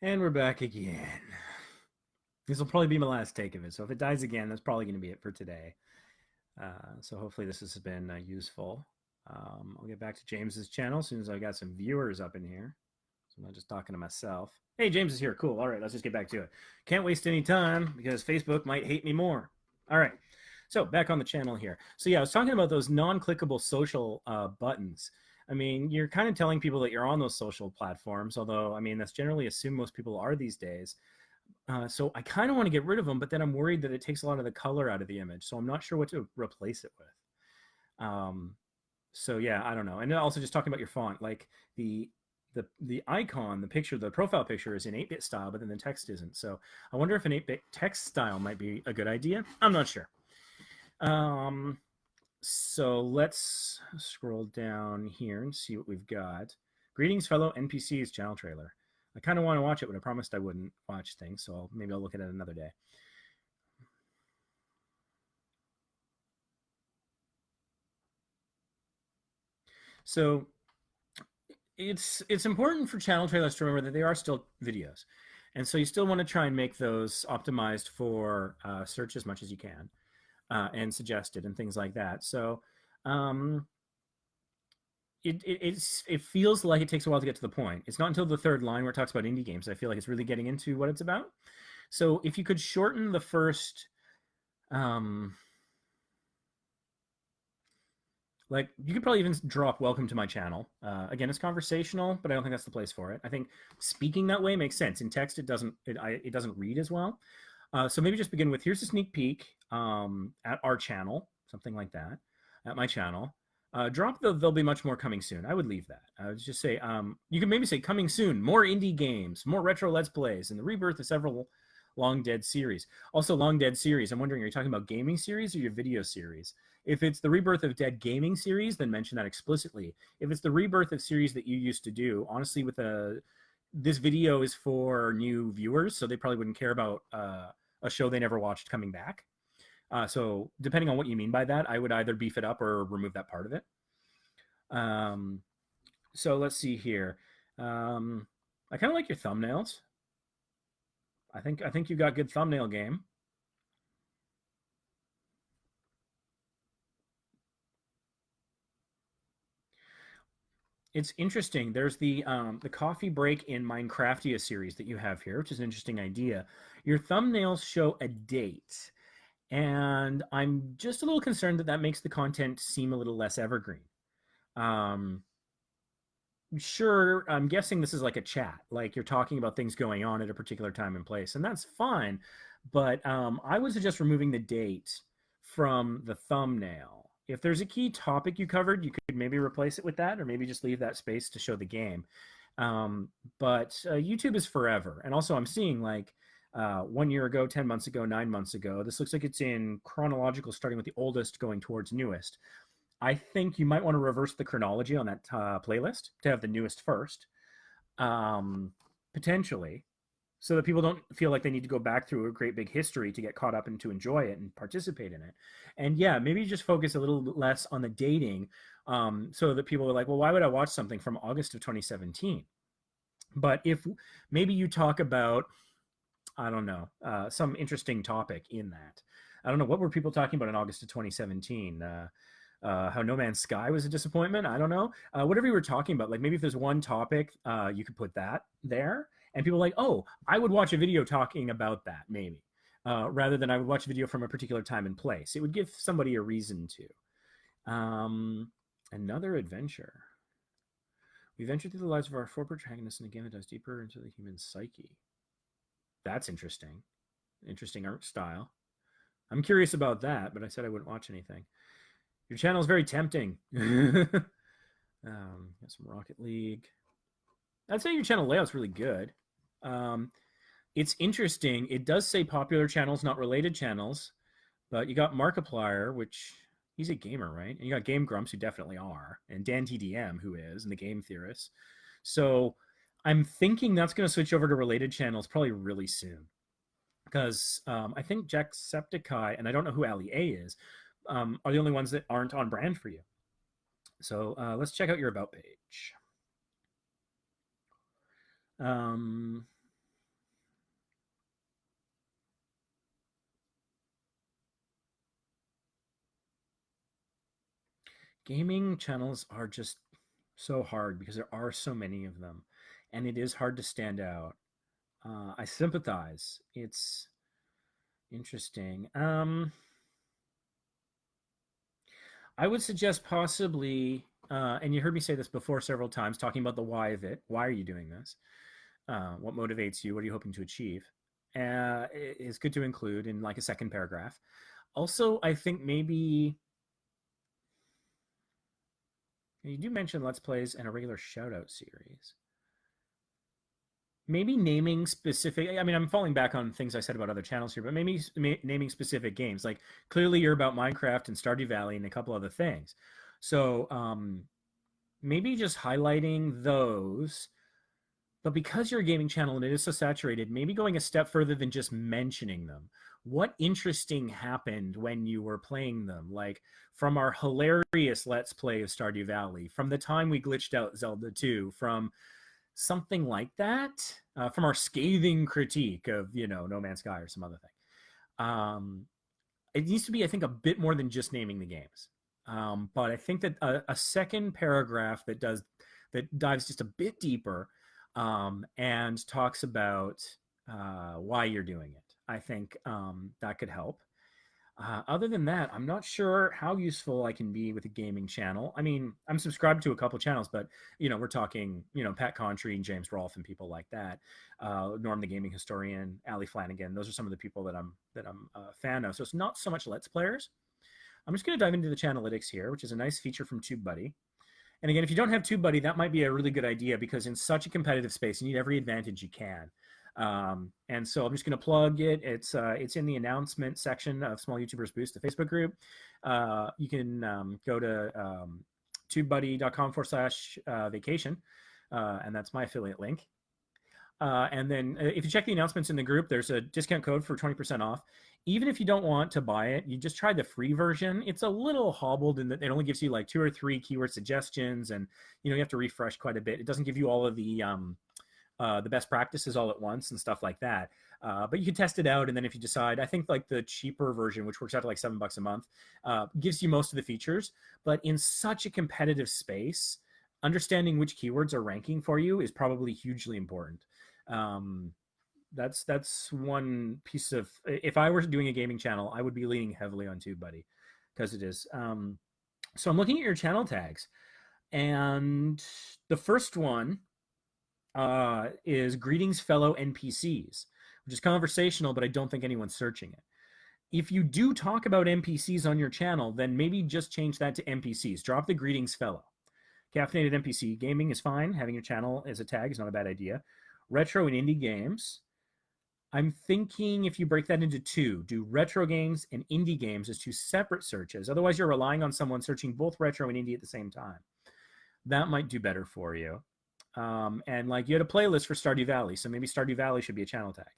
And we're back again. This will probably be my last take of it. So if it dies again, that's probably going to be it for today. So hopefully this has been useful. I'll get back to James's channel as soon as I got some viewers up in here. So I'm not just talking to myself. Hey, James is here. Cool. All right, let's just get back to it. Can't waste any time because Facebook might hate me more. All right. So back on the channel here. So yeah, I was talking about those non-clickable social buttons. I mean, you're kind of telling people that you're on those social platforms, although, I mean, that's generally assumed most people are these days. So I kind of want to get rid of them, but then I'm worried that it takes a lot of the color out of the image. So I'm not sure what to replace it with. So yeah, I don't know. And then also just talking about your font, like the icon, the picture, the profile picture is in 8-bit style, but then the text isn't. So I wonder if an 8-bit text style might be a good idea. I'm not sure. So let's scroll down here and see what we've got. Greetings, fellow NPCs channel trailer. I kind of want to watch it, but I promised I wouldn't watch things, so maybe I'll look at it another day. So it's important for channel trailers to remember that they are still videos. And so you still want to try and make those optimized for search as much as you can and suggested and things like that. So um, it feels like it takes a while to get to the point. It's not until the third line where it talks about indie games that I feel like it's really getting into what it's about. So if you could shorten the first, like you could probably even drop "Welcome to my channel." Again, it's conversational, but I don't think that's the place for it. I think speaking that way makes sense. In text, it doesn't read as well. So maybe just begin with, here's a sneak peek at our channel, something like that, at my channel. Drop there'll be much more coming soon. I would leave that. I would just say, you can maybe say coming soon, more indie games, more retro Let's Plays, and the rebirth of several long dead series. Also, long dead series. I'm wondering, are you talking about gaming series or your video series? If it's the rebirth of dead gaming series, then mention that explicitly. If it's the rebirth of series that you used to do, honestly, with this video is for new viewers, so they probably wouldn't care about a show they never watched coming back. So depending on what you mean by that, I would either beef it up or remove that part of it. So let's see here. I kind of like your thumbnails. I think you got good thumbnail game. It's interesting. There's the coffee break in Minecraftia series that you have here, which is an interesting idea. Your thumbnails show a date, and I'm just a little concerned that that makes the content seem a little less evergreen. Um, sure, I'm guessing this is like a chat, like you're talking about things going on at a particular time and place, and that's fine. But I would suggest removing the date from the thumbnail. If there's a key topic you covered, you could maybe replace it with that, or maybe just leave that space to show the game. But YouTube is forever, and also I'm seeing like 1 year ago, 10 months ago, 9 months ago. This looks like it's in chronological, starting with the oldest, going towards newest. I think you might want to reverse the chronology on that playlist to have the newest first, um, potentially, so that people don't feel like they need to go back through a great big history to get caught up and to enjoy it and participate in it. And yeah, maybe just focus a little bit less on the dating, so that people are like, well, why would I watch something from August of 2017? But if maybe you talk about, I don't know, some interesting topic in that. I don't know, what were people talking about in August of 2017? How No Man's Sky was a disappointment. I don't know. Whatever you were talking about, like maybe if there's one topic, you could put that there, and people are like, oh, I would watch a video talking about that, maybe, rather than I would watch a video from a particular time and place. It would give somebody a reason to. Another adventure. We venture through the lives of our four protagonists in a game that dives deeper into the human psyche. That's interesting. Interesting art style. I'm curious about that, but I said I wouldn't watch anything. Your channel is very tempting. Got some Rocket League. I'd say your channel layout's really good. It's interesting. It does say popular channels, not related channels, but you got Markiplier, which he's a gamer, right? And you got Game Grumps, who definitely are, and Dan TDM, who is, and the Game Theorists. So I'm thinking that's going to switch over to related channels probably really soon, because I think Jacksepticeye, and I don't know who Ali A is, are the only ones that aren't on brand for you. So let's check out your About page. Um, Gaming channels are just so hard because there are so many of them, and it is hard to stand out. I sympathize. It's interesting. I would suggest possibly, and you heard me say this before several times, talking about the why of it. Why are you doing this? What motivates you? What are you hoping to achieve? Is good to include in like a second paragraph. Also, I think maybe you do mention Let's Plays and a regular shout out series. Maybe naming specific, I mean, I'm falling back on things I said about other channels here, but maybe naming specific games. Like clearly you're about Minecraft and Stardew Valley and a couple other things. So maybe just highlighting those. But because you're a gaming channel and it is so saturated, maybe going a step further than just mentioning them. What interesting happened when you were playing them? Like from our hilarious Let's Play of Stardew Valley, from the time we glitched out Zelda 2, from something like that, from our scathing critique of, No Man's Sky or some other thing. It needs to be, I think, a bit more than just naming the games. But I think that a second paragraph that dives just a bit deeper and talks about why you're doing it. I think that could help. Other than that, I'm not sure how useful I can be with a gaming channel. I mean, I'm subscribed to a couple channels, but we're talking, Pat Contry and James Rolfe and people like that. Norm the Gaming Historian, Ali Flanagan. Those are some of the people that I'm a fan of. So it's not so much Let's Players. I'm just going to dive into the Channelytics here, which is a nice feature from TubeBuddy. And again, if you don't have TubeBuddy, that might be a really good idea because in such a competitive space, you need every advantage you can. And so I'm just going to plug it. It's in the announcement section of Small YouTubers Boost, the Facebook group. You can go to tubebuddy.com/vacation, and that's my affiliate link. And then if you check the announcements in the group, there's a discount code for 20% off. Even if you don't want to buy it, you just try the free version. It's a little hobbled in that it only gives you like 2 or 3 keyword suggestions, and you have to refresh quite a bit. It doesn't give you all of the best practices all at once and stuff like that. But you can test it out, and then if you decide, I think like the cheaper version, which works out to like $7 a month, gives you most of the features. But in such a competitive space, understanding which keywords are ranking for you is probably hugely important. That's one piece of. If I were doing a gaming channel, I would be leaning heavily on TubeBuddy because it is. So I'm looking at your channel tags, and the first one is greetings fellow NPCs, which is conversational, but I don't think anyone's searching it. If you do talk about NPCs on your channel, then maybe just change that to NPCs. Drop the greetings fellow. Caffeinated NPC gaming is fine. Having your channel as a tag is not a bad idea. Retro and indie games. I'm thinking if you break that into 2, do retro games and indie games as 2 separate searches. Otherwise, you're relying on someone searching both retro and indie at the same time. That might do better for you. And like you had a playlist for Stardew Valley, so maybe Stardew Valley should be a channel tag.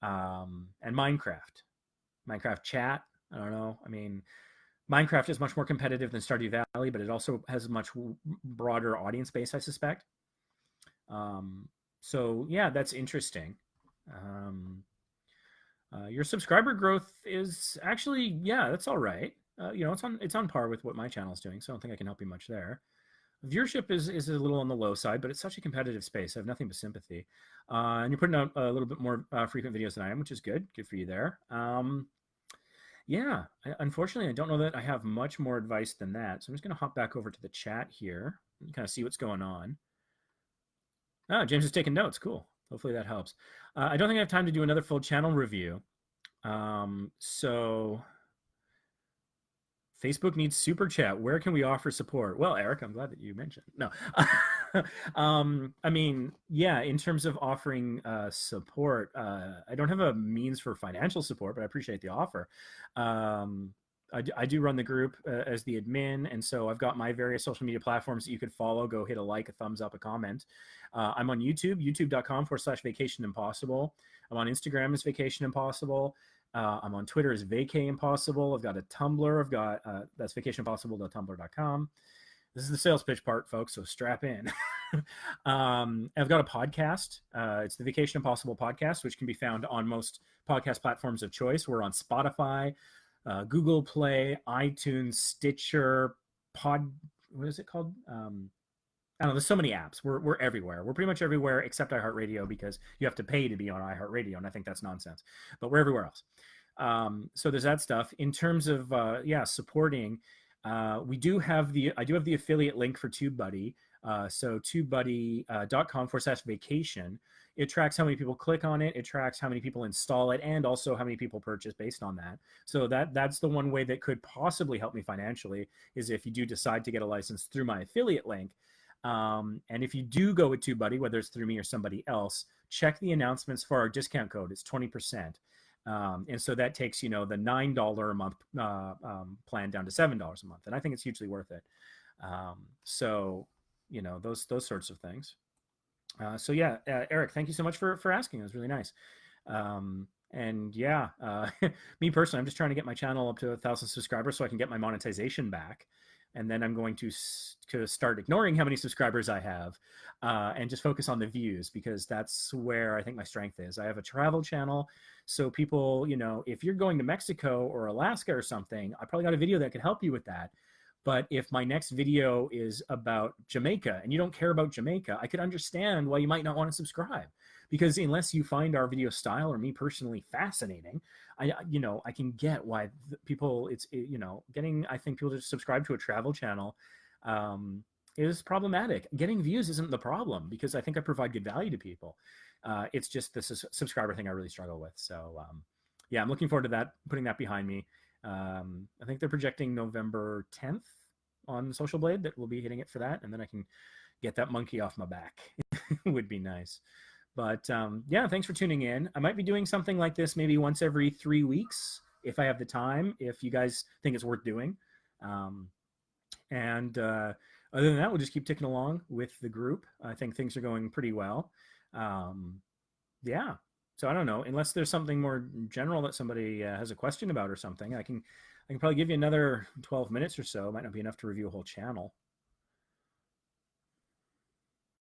And Minecraft chat. I don't know. I mean, Minecraft is much more competitive than Stardew Valley, but it also has a much broader audience base, I suspect. So yeah, that's interesting. Your subscriber growth is actually, yeah, that's all right. It's on par with what my channel is doing, so I don't think I can help you much there. Viewership is a little on the low side, but it's such a competitive space. I have nothing but sympathy. And you're putting out a little bit more frequent videos than I am, which is good. Good for you there. Yeah, unfortunately, I don't know that I have much more advice than that. So I'm just going to hop back over to the chat here and kind of see what's going on. James is taking notes. Cool. Hopefully that helps. I don't think I have time to do another full channel review. So Facebook needs super chat. Where can we offer support? Well, Eric, I'm glad that you mentioned. No. I mean, yeah, in terms of offering support, I don't have a means for financial support, but I appreciate the offer. I do run the group as the admin, and so I've got my various social media platforms that you could follow. Go hit a like, a thumbs up, a comment. I'm on YouTube, youtube.com/Vacation Impossible. I'm on Instagram as Vacation Impossible. I'm on Twitter as Vacay Impossible. I've got a Tumblr. I've got that's vacationimpossible.tumblr.com. This is the sales pitch part, folks, so strap in. I've got a podcast. It's the Vacation Impossible podcast, which can be found on most podcast platforms of choice. We're on Spotify, Google Play, iTunes, Stitcher, Pod. What is it called? I don't know. There's so many apps. We're everywhere. We're pretty much everywhere except iHeartRadio because you have to pay to be on iHeartRadio, and I think that's nonsense. But we're everywhere else. So there's that stuff. In terms of supporting, we do have the I do have the affiliate link for TubeBuddy. So tubebuddy.com/vacation. It tracks how many people click on it. It tracks how many people install it, and also how many people purchase based on that. So that's the one way that could possibly help me financially is if you do decide to get a license through my affiliate link. And if you do go with TubeBuddy, whether it's through me or somebody else, check the announcements for our discount code. It's 20%. And so that takes, the $9 a month plan down to $7 a month. And I think it's hugely worth it. So, those sorts of things. Eric, thank you so much for asking. It was really nice. And yeah, me personally, I'm just trying to get my channel up to 1,000 subscribers so I can get my monetization back. And then I'm going to start ignoring how many subscribers I have and just focus on the views because that's where I think my strength is. I have a travel channel. So people, if you're going to Mexico or Alaska or something, I probably got a video that could help you with that. But if my next video is about Jamaica and you don't care about Jamaica, I could understand why you might not want to subscribe. Because unless you find our video style or me personally fascinating, I can get why people, getting, I think people to subscribe to a travel channel is problematic. Getting views isn't the problem because I think I provide good value to people. It's just this subscriber thing I really struggle with. So I'm looking forward to that, putting that behind me. I think they're projecting November 10th on Social Blade that we'll be hitting it for that. And then I can get that monkey off my back. Would be nice. But thanks for tuning in. I might be doing something like this maybe once every 3 weeks if I have the time, if you guys think it's worth doing. Other than that, we'll just keep ticking along with the group. I think things are going pretty well. So I don't know, unless there's something more general that somebody has a question about or something, I can probably give you another 12 minutes or so. It might not be enough to review a whole channel.